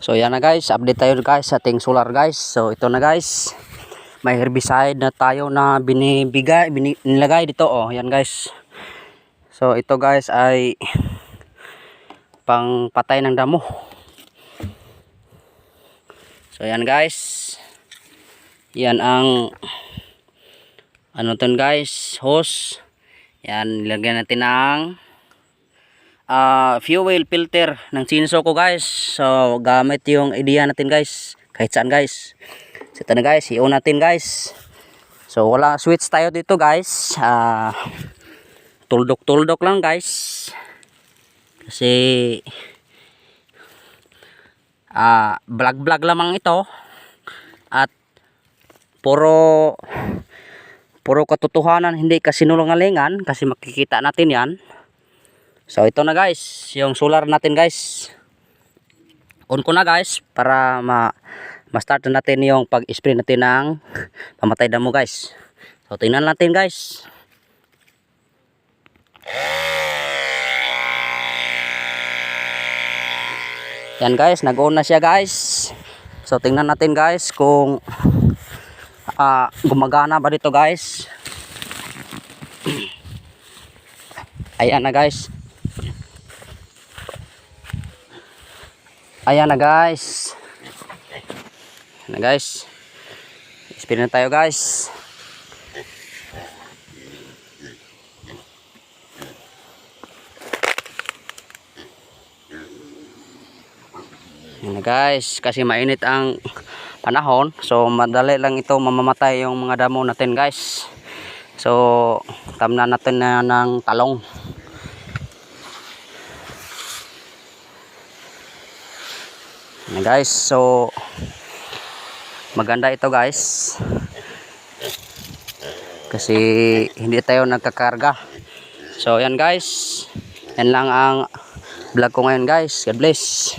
So yan na guys, update tayo guys sa ating solar guys. So ito na guys, may herbicide na tayo na nilagay dito oh, yan guys. So ito guys ay pang patay ng damo. So yan guys, yan ang ano to guys, hose. Yan, nilagyan natin ng fuel filter ng sinso ko guys. So gamit yung idea natin guys, kahit saan guys. So ito na guys, i-on natin guys. So wala switch tayo dito guys, tuldok lang guys, kasi vlog lamang ito at puro katotohanan, hindi kasinungalingan, kasi makikita natin yan. So ito na guys, yung solar natin guys. On ko na guys para ma-start na natin yung pag-spray natin ng pamatay damo guys. So tingnan natin guys. Yan guys, nag-on na siya guys. So tingnan natin guys kung gumagana ba dito guys. Ayan na guys. Ayan na guys. Ayan na guys. Spin na tayo guys. Ayan na guys, kasi mainit ang panahon, so madali lang ito mamamatay yung mga damo natin guys. So tamnan natin na ng talong. Na guys, so maganda ito guys, kasi hindi tayo nagkakarga. So yan guys, yan lang ang vlog ko ngayon guys. God bless.